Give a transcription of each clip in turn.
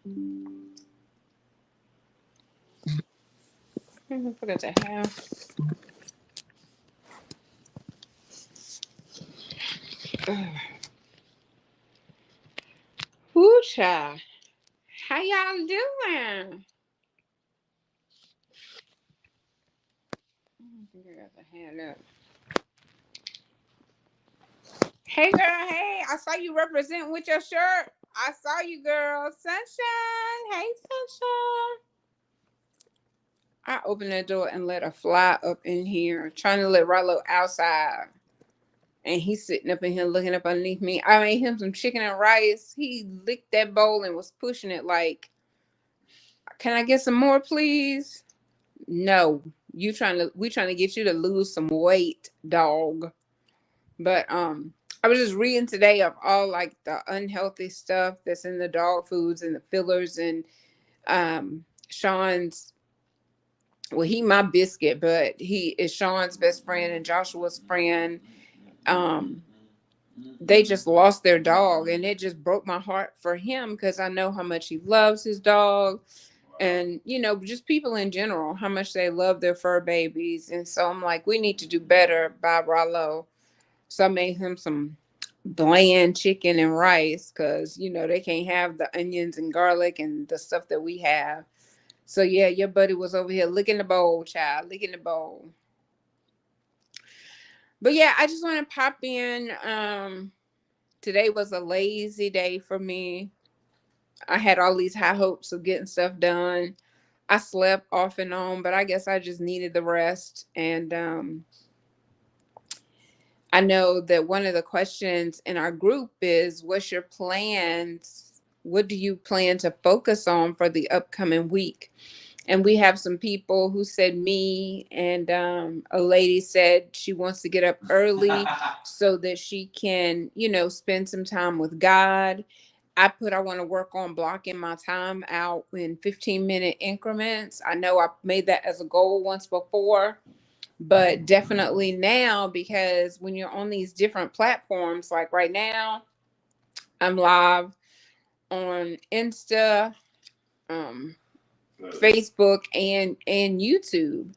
I forgot to have. Whoo, child. How y'all doing? I think I got the hand up. Hey, girl. Hey, I saw you represent with your shirt. I saw you, girl. Sunshine. Hey, Sunshine. I opened the door and let a fly up in here, trying to let Rallo outside. And he's sitting up in here looking up underneath me. I made him some chicken and rice. He licked that bowl and was pushing it like, can I get some more, please? No. We trying to get you to lose some weight, dog. But I was just reading today of all like the unhealthy stuff that's in the dog foods and the fillers and Sean's, well, he my biscuit, but he is Sean's best friend and Joshua's friend. Um they just lost their dog and it just broke my heart for him because I know how much he loves his dog and just people in general, how much they love their fur babies. And so I'm like, we need to do better by Rollo. So I made him some bland chicken and rice because they can't have the onions and garlic and the stuff that we have. So yeah, your buddy was over here licking the bowl, child, licking the bowl. But yeah, I just want to pop in. Today was a lazy day for me. I had all these high hopes of getting stuff done. I slept off and on, but I guess I just needed the rest. And I know that one of the questions in our group is, what's your plans? What do you plan to focus on for the upcoming week? And we have some people who said me, and a lady said she wants to get up early so that she can, spend some time with God. I want to work on blocking my time out in 15-minute increments. I know I made that as a goal once before, but definitely now, because when you're on these different platforms, like right now, I'm live on Insta, um, Facebook, and YouTube,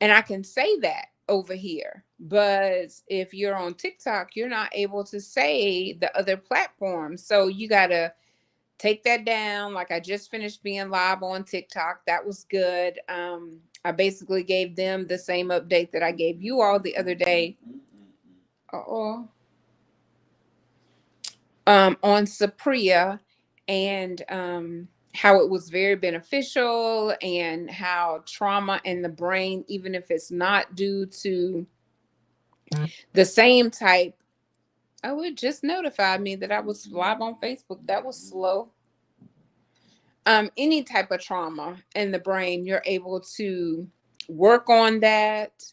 and I can say that over here. But if you're on TikTok, you're not able to say the other platforms, so you gotta take that down. Like, I just finished being live on TikTok. That was good. I basically gave them the same update that I gave you all the other day. Uh-oh. On Sapria, and how it was very beneficial, and how trauma in the brain, even if it's not due to the same type. Oh, it just notified me that I was live on Facebook. That was slow. Any type of trauma in the brain, you're able to work on that,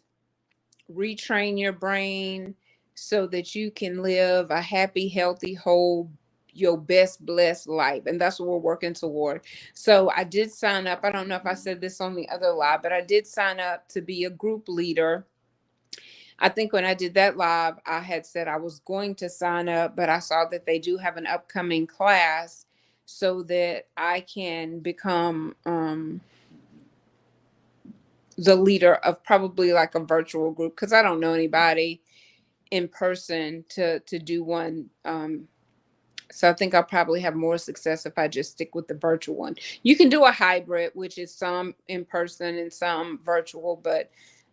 retrain your brain so that you can live a happy, healthy, whole, your best blessed life. And that's what we're working toward. So I did sign up. I don't know if I said this on the other live, but I did sign up to be a group leader. I think when I did that live, I had said I was going to sign up, but I saw that they do have an upcoming class so that I can become the leader of probably like a virtual group, because I don't know anybody in person to do one. So I think I'll probably have more success if I just stick with the virtual one. You can do a hybrid, which is some in person and some virtual, but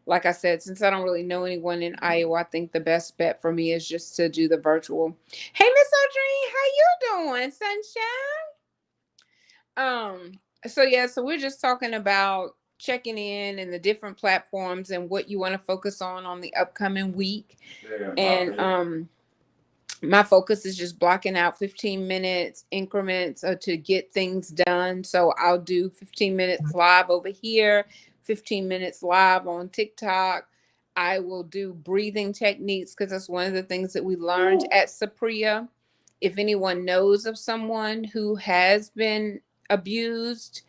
like I said, since I don't really know anyone in Iowa, I think the best bet for me is just to do the virtual. Hey, Miss Audrey, how you doing, sunshine? So yeah, so we're just talking about checking in and the different platforms and what you want to focus on the upcoming week. Yeah, and my focus is just blocking out 15 minutes increments to get things done. So I'll do 15 minutes live over here, 15 minutes live on TikTok. I will do breathing techniques because that's one of the things that we learned at Sapria. If anyone knows of someone who has been abused,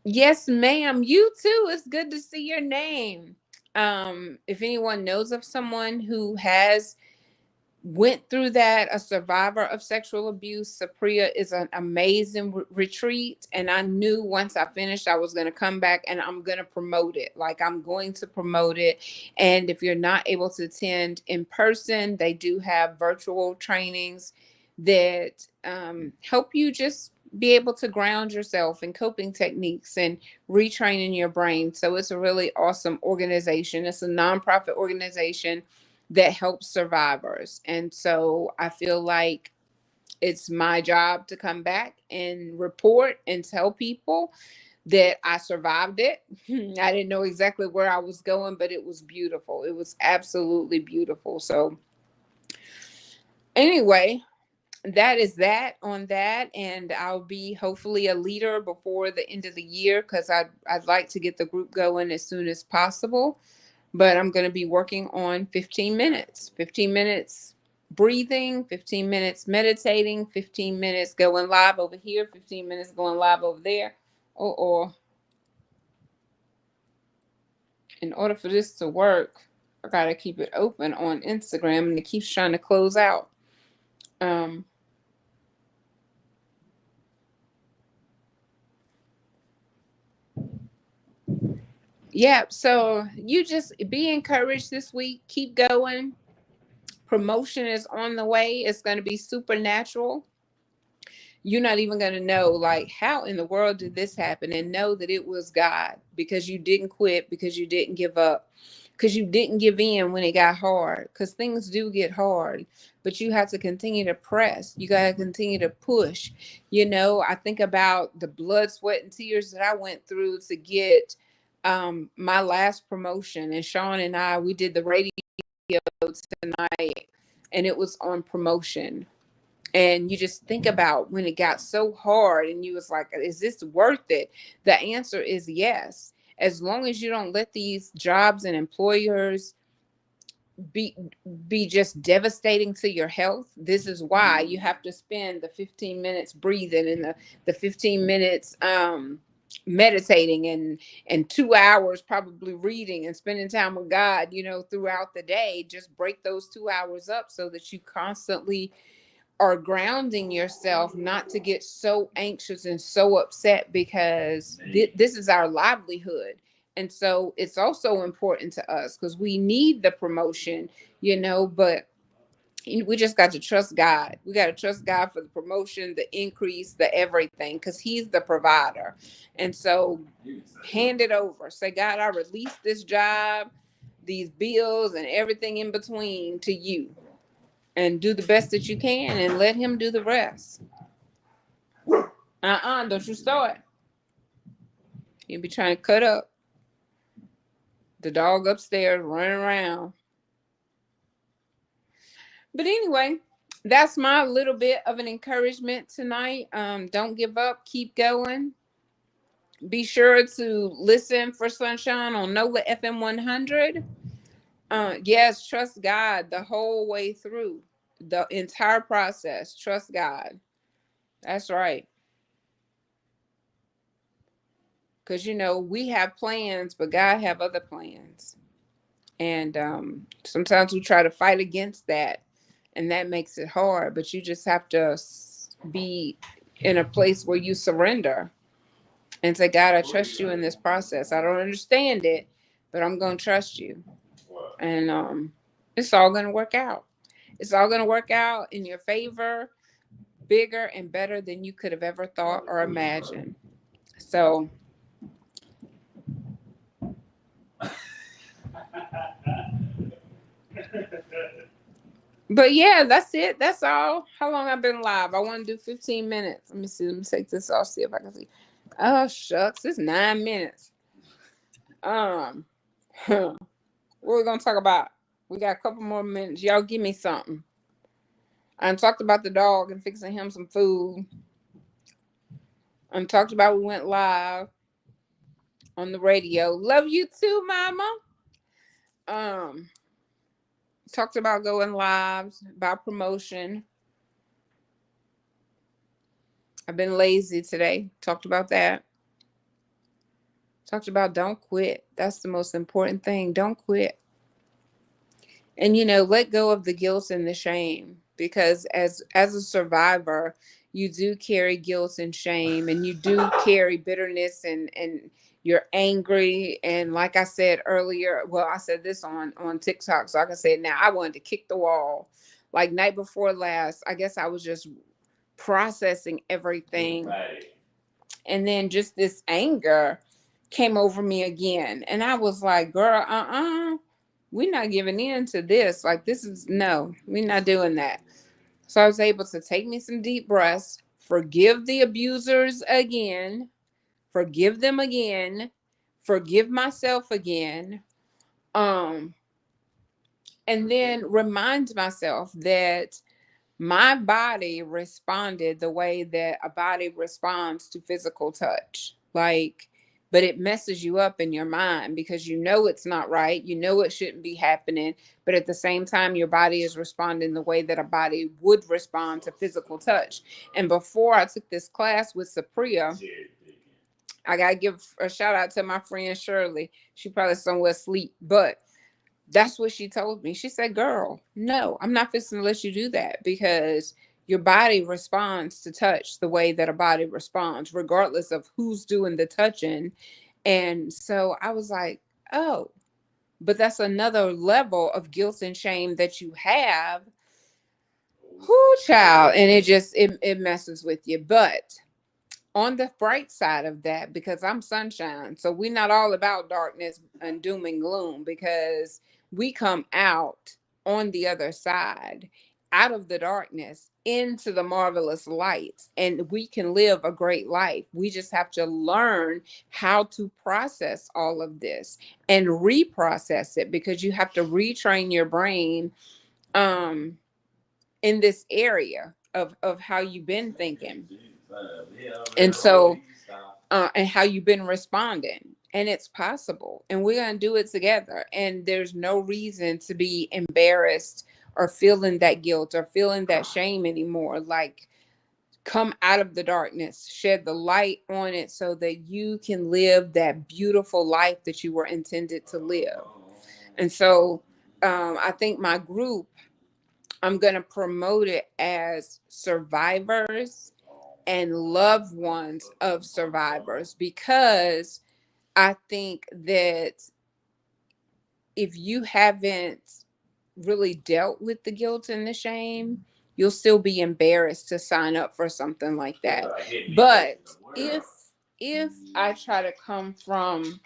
yes, ma'am, you too. It's good to see your name. If anyone knows of someone who has went through that, a survivor of sexual abuse. Sapria is an amazing retreat. And I knew once I finished, I was going to come back and I'm going to promote it. Like, I'm going to promote it. And if you're not able to attend in person, they do have virtual trainings that help you just be able to ground yourself in coping techniques and retraining your brain. So it's a really awesome organization. It's a nonprofit organization that helps survivors. And so I feel like it's my job to come back and report and tell people that I survived it. I didn't know exactly where I was going, but it was beautiful. It was absolutely beautiful. So anyway, that is that on that. And I'll be hopefully a leader before the end of the year, because I'd like to get the group going as soon as possible. But I'm going to be working on 15 minutes breathing, 15 minutes meditating, 15 minutes going live over here, 15 minutes going live over there. Or in order for this to work, I got to keep it open on Instagram, and it keeps trying to close out. Yeah, so you just be encouraged this week. Keep going. Promotion is on the way. It's going to be supernatural. You're not even going to know, like, how in the world did this happen, and know that it was God, because you didn't quit, because you didn't give up, because you didn't give in when it got hard, because things do get hard, but you have to continue to press. You got to continue to push. I think about the blood, sweat, and tears that I went through to get my last promotion. And Sean and we did the radio tonight, and it was on promotion. And you just think about when it got so hard and you was like, is this worth it? The answer is yes. As long as you don't let these jobs and employers be just devastating to your health. This is why you have to spend the 15 minutes breathing, and the 15 minutes meditating, and 2 hours probably reading and spending time with God, throughout the day. Just break those 2 hours up so that you constantly are grounding yourself, not to get so anxious and so upset, because this is our livelihood. And so it's also important to us, because we need the promotion, but we just got to trust God. We got to trust God for the promotion, the increase, the everything, because He's the provider. And so hand it over. Say, God, I release this job, these bills, and everything in between to you. And do the best that you can, and let Him do the rest. Don't you start. You'll be trying to cut up. The dog upstairs running around. But anyway, that's my little bit of an encouragement tonight. Don't give up. Keep going. Be sure to listen for Sunshine on NOLA FM 100. Yes, trust God the whole way through. The entire process. Trust God. That's right. Because, we have plans, but God have other plans. And sometimes we try to fight against that, and that makes it hard. But you just have to be in a place where you surrender and say, God, I trust you in this process. I don't understand it, but I'm going to trust you. And it's all going to work out. It's all going to work out in your favor, bigger and better than you could have ever thought or imagined. So but yeah, that's it. That's all. How long I've been live? I want to do 15 minutes. Let me see. Let me take this off, see if I can see. Oh shucks, it's 9 minutes. What are we gonna talk about? We got a couple more minutes. Y'all give me something. I talked about the dog and fixing him some food. I talked about we went live on the radio. Love you too, mama. Talked about going live, about promotion. I've been lazy today. Talked about that. Talked about don't quit. That's the most important thing. Don't quit. And let go of the guilt and the shame, because as a survivor, you do carry guilt and shame, and you do carry bitterness, and you're angry. And like I said earlier, well, I said this on TikTok, so I can say it now. I wanted to kick the wall. Like night before last, I guess I was just processing everything. Right. And then just this anger came over me again. And I was like, girl, we're not giving in to this. Like, this is no, we're not doing that. So I was able to take me some deep breaths, forgive the abusers again, forgive them again, forgive myself again. And then remind myself that my body responded the way that a body responds to physical touch. Like, but it messes you up in your mind because it's not right. It shouldn't be happening. But at the same time, your body is responding the way that a body would respond to physical touch. And before I took this class with Sapria, I got to give a shout out to my friend Shirley. She probably somewhere asleep, but that's what she told me. She said, girl, no, I'm not fixing to let you do that, because your body responds to touch the way that a body responds, regardless of who's doing the touching. And so I was like, oh, but that's another level of guilt and shame that you have. Whoo, child. And it messes with you. But on the bright side of that, because I'm sunshine, so we're not all about darkness and doom and gloom, because we come out on the other side, out of the darkness into the marvelous light, and we can live a great life. We just have to learn how to process all of this and reprocess it, because you have to retrain your brain in this area of how you've been thinking. And so, and how you've been responding. And it's possible. And we're going to do it together. And there's no reason to be embarrassed or feeling that guilt or feeling that shame anymore. Like, come out of the darkness, shed the light on it so that you can live that beautiful life that you were intended to live. And so, I think my group, I'm going to promote it as survivors and loved ones of survivors, because I think that if you haven't really dealt with the guilt and the shame, you'll still be embarrassed to sign up for something like that. But if I try to come from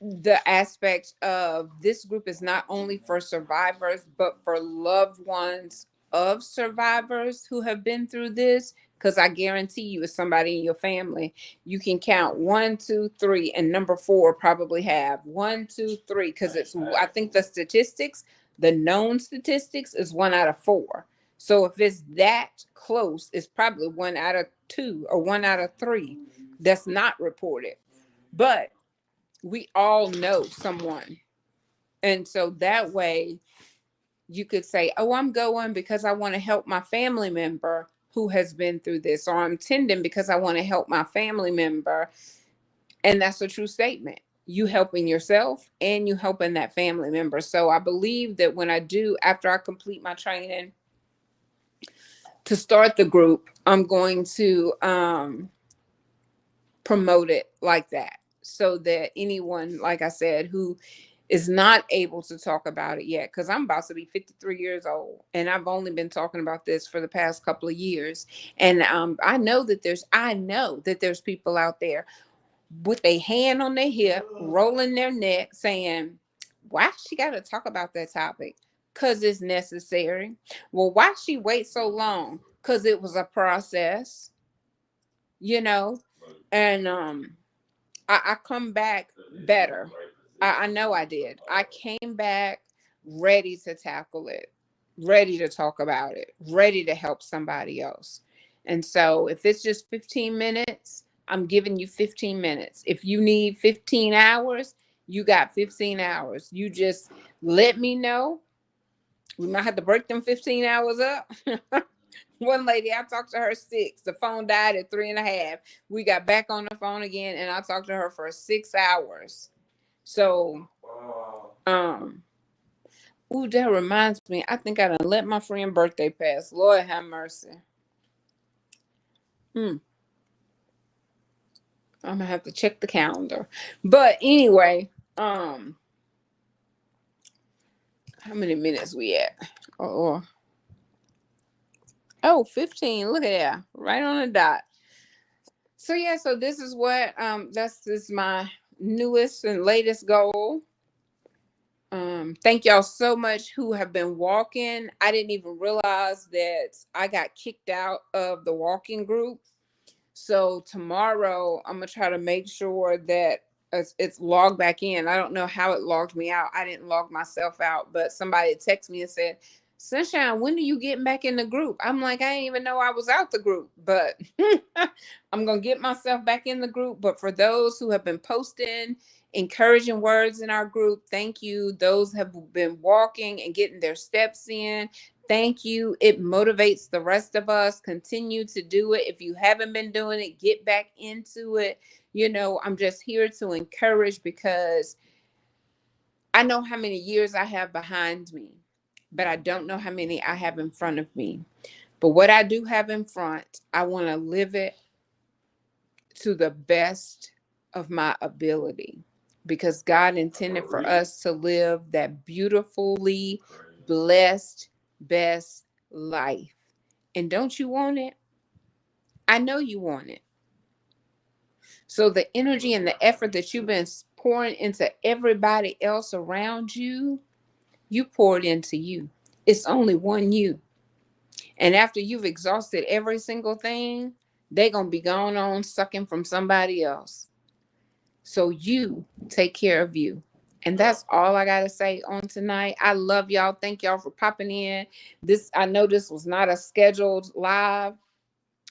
the aspect of this group is not only for survivors, but for loved ones of survivors who have been through this, because I guarantee you, it's somebody in your family. You can count 1, 2, 3, and number 4 probably have 1, 2, 3, because I think the known statistics is 1 out of 4. So if it's that close, it's probably 1 out of 2 or 1 out of 3 that's not reported. But we all know someone. And so that way you could say, oh, I'm going because I want to help my family member who has been through this, or I'm tending because I want to help my family member. And that's a true statement. You helping yourself and you helping that family member. So I believe that after I complete my training to start the group, I'm going to promote it like that, so that anyone, like I said, who is not able to talk about it yet, because I'm about to be 53 years old and I've only been talking about this for the past couple of years. And I know that there's people out there with a hand on their hip, rolling their neck, saying, why she got to talk about that topic? Because it's necessary. Well, why she wait so long? Because it was a process, and I come back better. I know I did. I came back ready to tackle it, ready to talk about it, ready to help somebody else. And so if it's just 15 minutes, I'm giving you 15 minutes. If you need 15 hours, you got 15 hours. You just let me know. We might have to break them 15 hours up. One lady, I talked to her 6. The phone died at 3.5. We got back on the phone again, and I talked to her for 6 hours. So, Ooh, that reminds me. I think I done let my friend birthday pass. Lord have mercy. Hmm. I'm gonna have to check the calendar. But anyway, how many minutes we at? Oh, 15. Look at that. Right on the dot. So yeah, so this is what this is my newest and latest goal. Thank y'all so much who have been walking. I didn't even realize that I got kicked out of the walking group. So tomorrow I'm gonna try to make sure that it's logged back in. I don't know how it logged me out. I didn't log myself out, but somebody texted me and said, Sunshine, when do you get back in the group? I'm like, I didn't even know I was out the group, but I'm gonna get myself back in the group. But for those who have been posting encouraging words in our group, thank you. Those have been walking and getting their steps in. Thank you. It motivates the rest of us. Continue to do it. If you haven't been doing it, get back into it. You know, I'm just here to encourage because I know how many years I have behind me, but I don't know how many I have in front of me. But what I do have in front, I want to live it to the best of my ability because God intended for us to live that beautifully blessed, best life. And don't you want it? I know you want it. So the energy and the effort that you've been pouring into everybody else around you, you poured into you. It's only one you. And after you've exhausted every single thing, they're going to be going on sucking from somebody else. So you take care of you. And that's all I got to say on tonight. I love y'all. Thank y'all for popping in. I know this was not a scheduled live.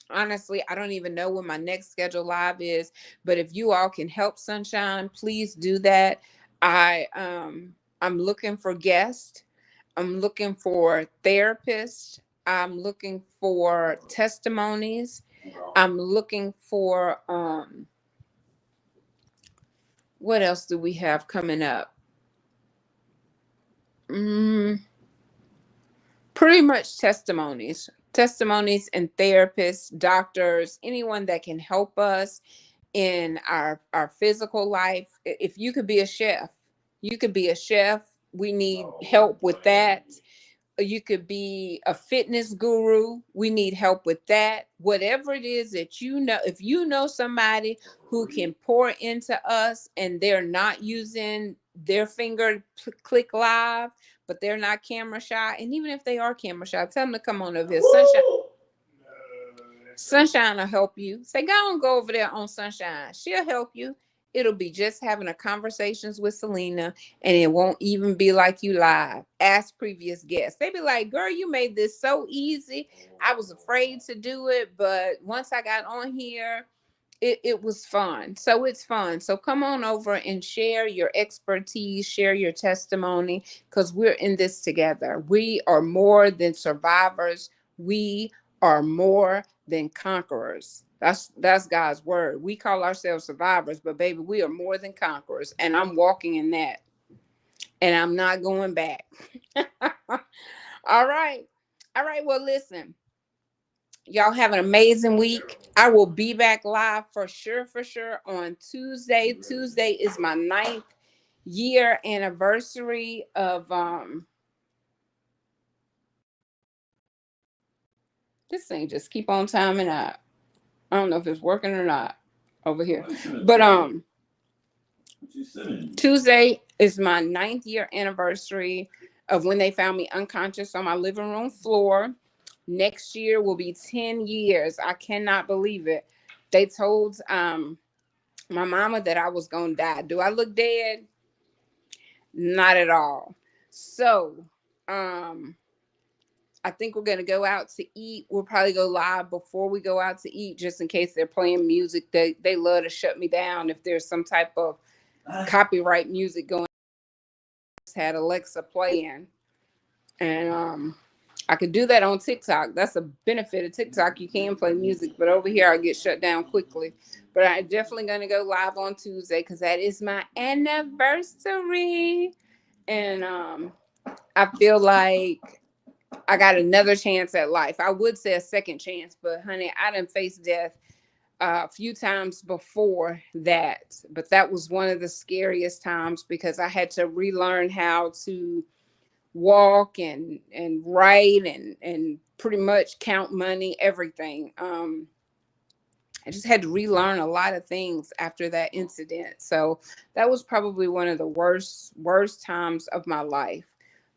Honestly, I don't even know when my next scheduled live is, but if you all can help Sunshine, please do that. I'm looking for guests. I'm looking for therapists. I'm looking for testimonies. I'm looking for what else do we have coming up? Pretty much testimonies and therapists, doctors, anyone that can help us in our physical life. If you could be a chef, you could be a chef. We need help with that. You could be a fitness guru. We need help with that. Whatever it is that you know, if you know somebody who can pour into us and they're not using their finger to click live, but they're not camera shy. And even if they are camera shy, tell them to come on over here. Sunshine will help you. Say, go over there on Sunshine. She'll help you. It'll be just having a conversations with Selena, and it won't even be like you live. Ask previous guests. They be like, girl, you made this so easy. I was afraid to do it, but once I got on here, it was fun. So it's fun. So come on over and share your expertise, share your testimony, because we're in this together. We are more than survivors. We are more than conquerors. That's God's word. We call ourselves survivors, but baby, we are more than conquerors. And I'm walking in that. And I'm not going back. All right. All right. Well, listen. Y'all have an amazing week. I will be back live for sure on Tuesday. Tuesday is my 9th year anniversary of this thing just keep on timing out. I don't know if it's working or not over here. But Tuesday is my 9th year anniversary of when they found me unconscious on my living room floor. Next year will be 10 years. I cannot believe it. They told my mama that I was gonna die. Do I look dead? Not at all. So I think we're gonna go out to eat. We'll probably go live before we go out to eat, just in case they're playing music. They love to shut me down if there's some type of copyright music going. Had Alexa playing, and I could do that on TikTok. That's a benefit of TikTok. You can play music, but over here I get shut down quickly. But I'm definitely going to go live on Tuesday because that is my anniversary. And I feel like I got another chance at life. I would say a second chance, but honey, I done faced death a few times before that. But that was one of the scariest times because I had to relearn how to walk and write and pretty much count money, everything. I just had to relearn a lot of things after that incident. So that was probably one of the worst times of my life.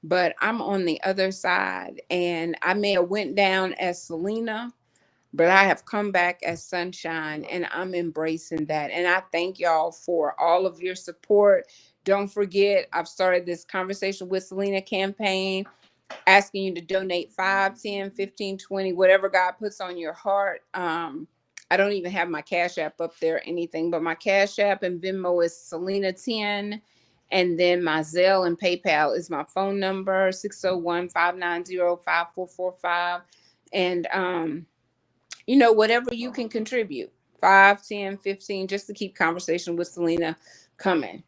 But I'm on the other side, and I may have went down as Selena, but I have come back as Sunshine, and I'm embracing that. And I thank y'all for all of your support. Don't forget, I've started this Conversation with Selena campaign, asking you to donate 5, 10, 15, 20, whatever God puts on your heart. I don't even have my Cash App up there or anything, but my Cash App and Venmo is Selena 10. And then my Zelle and PayPal is my phone number, 601-590-5445. And whatever you can contribute, 5, 10, 15, just to keep Conversation with Selena coming.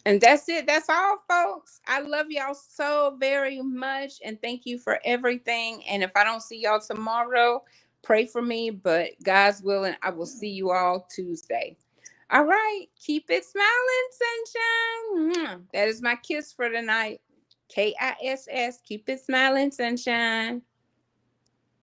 And that's it. That's all, folks. I love y'all so very much. And thank you for everything. And if I don't see y'all tomorrow, pray for me. But God's willing, I will see you all Tuesday. All right. Keep it smiling, sunshine. That is my kiss for tonight. KISS. Keep it smiling, sunshine.